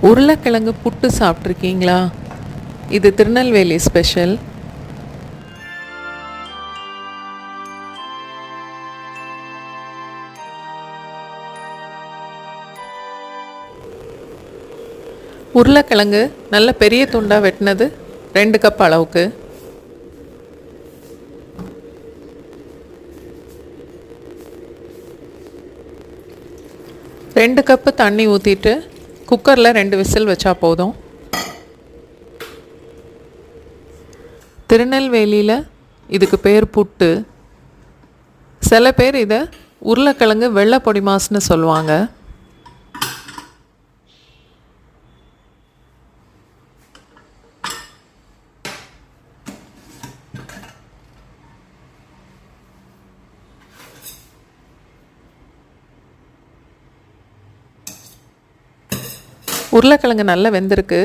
உருளைக்கிழங்கு புட்டு சாப்பிட்ருக்கீங்களா? இது திருநெல்வேலி ஸ்பெஷல். உருளைக்கிழங்கு நல்ல பெரிய துண்டாக வெட்டினது 2 கப் அளவுக்கு. ரெண்டு கப்பு தண்ணி ஊற்றிட்டு குக்கரில் 2 விசில் வச்சா போதும். திருநெல்வேலியில் இதுக்கு பேர் புட்டு. சில பேர் இதை உருளைக்கிழங்கு வெள்ளை பொடி மாசுன்னு சொல்லுவாங்க. உருளைக்கிழங்கு நல்லா வெந்திருக்கு.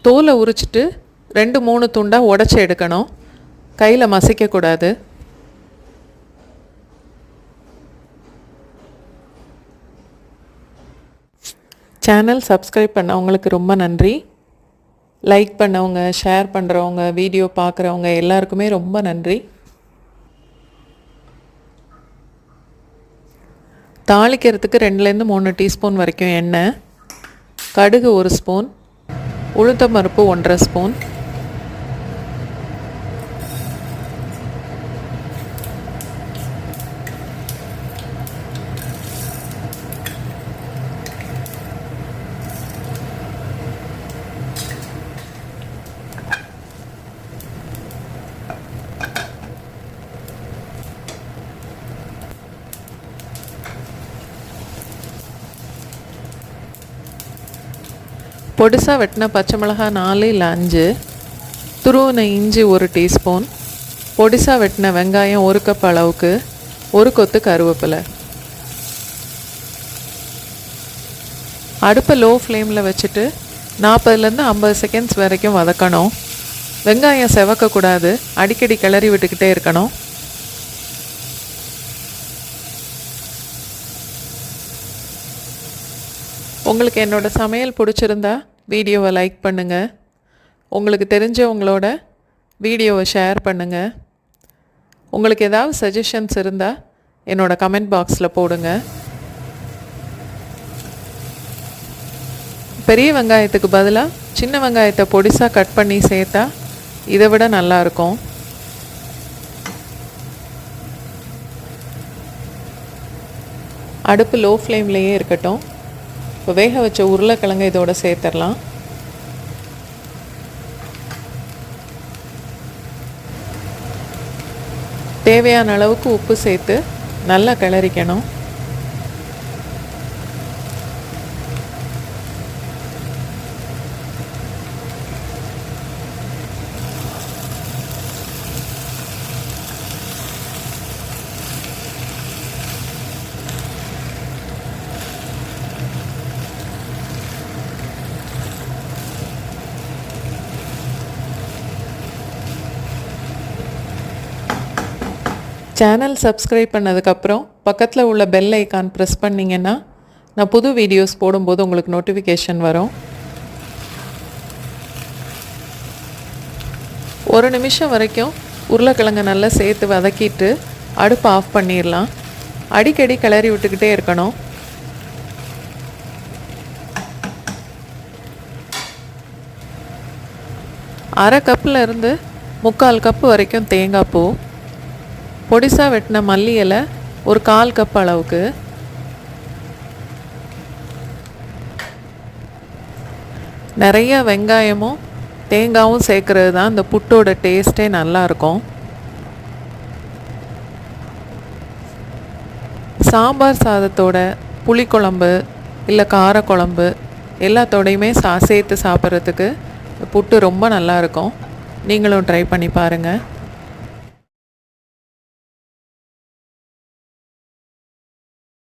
தோலை உரிச்சிட்டு 2-3 துண்டாக உடச்சி எடுக்கணும். கையில் மசிக்கக்கூடாது. சேனல் சப்ஸ்கிரைப் பண்ணவங்களுக்கு ரொம்ப நன்றி. லைக் பண்ணவங்க, ஷேர் பண்ணுறவங்க, வீடியோ பார்க்குறவங்க எல்லாருக்குமே ரொம்ப நன்றி. தாளிக்கிறதுக்கு 2-3 டீஸ்பூன் வரைக்கும் எண்ணெய், கடுகு 1 ஸ்பூன், உளுத்தம்பருப்பு 1/2 ஸ்பூன், பொடிசாக வெட்டின பச்சை மிளகாய் 4 இல்லை 5, துருவின இஞ்சி 1 டீஸ்பூன், பொடிசாக வெட்டின வெங்காயம் 1 கப் அளவுக்கு, 1 கொத்து கருவேப்பிலை. அடுப்பை லோ ஃப்ளேமில் வச்சுட்டு 40-50 செகண்ட்ஸ் வரைக்கும் வதக்கணும். வெங்காயம் செவக்கக்கூடாது, அடிக்கடி கிளறி விட்டுக்கிட்டே இருக்கணும். உங்களுக்கு என்னோடய சமையல் பிடிச்சிருந்தா வீடியோவை லைக் பண்ணுங்கள். உங்களுக்கு தெரிஞ்சவங்களோட வீடியோவை ஷேர் பண்ணுங்கள். உங்களுக்கு ஏதாவது சஜஷன்ஸ் இருந்தால் என்னோடய கமெண்ட் பாக்ஸில் போடுங்க. பெரிய வெங்காயத்துக்கு பதிலாக சின்ன வெங்காயத்தை பொடிசாக கட் பண்ணி சேர்த்தா இதை விட நல்லாயிருக்கும். அடுப்பு லோ ஃப்ளேம்லேயே இருக்கட்டும். இப்போ வேக வச்ச உருளைக்கிழங்கு இதோட சேர்த்துடலாம். தேவையான அளவுக்கு உப்பு சேர்த்து நல்லா கிளறிக்கணும். சேனல் சப்ஸ்கிரைப் பண்ணதுக்கப்புறம் பக்கத்தில் உள்ள பெல் ஐக்கான் ப்ரெஸ் பண்ணிங்கன்னா நான் புது வீடியோஸ் போடும்போது உங்களுக்கு நோட்டிஃபிகேஷன் வரும். 1 நிமிஷம் வரைக்கும் உருளைக்கிழங்கை நல்லா சேர்த்து வதக்கிட்டு அடுப்பை ஆஃப் பண்ணிடலாம். அடிக்கடி கிளறி விட்டுக்கிட்டே இருக்கணும். அரை கப்பில் இருந்து 3/4 கப்பு வரைக்கும் தேங்காய் பூ, பொடிசாக வெட்டின மல்லி இலை 1/4 கப் அளவுக்கு, நிறைய வெங்காயமும் தேங்காயும் சேர்க்குறது தான் இந்த புட்டோட டேஸ்ட்டே நல்லாயிருக்கும். சாம்பார் சாதத்தோட, புளிக்குழம்பு இல்லை காரக்குழம்பு எல்லாத்தோடையுமே சேர்த்து சாப்பிட்றதுக்கு புட்டு ரொம்ப நல்லாயிருக்கும். நீங்களும் ட்ரை பண்ணி பாருங்கள்.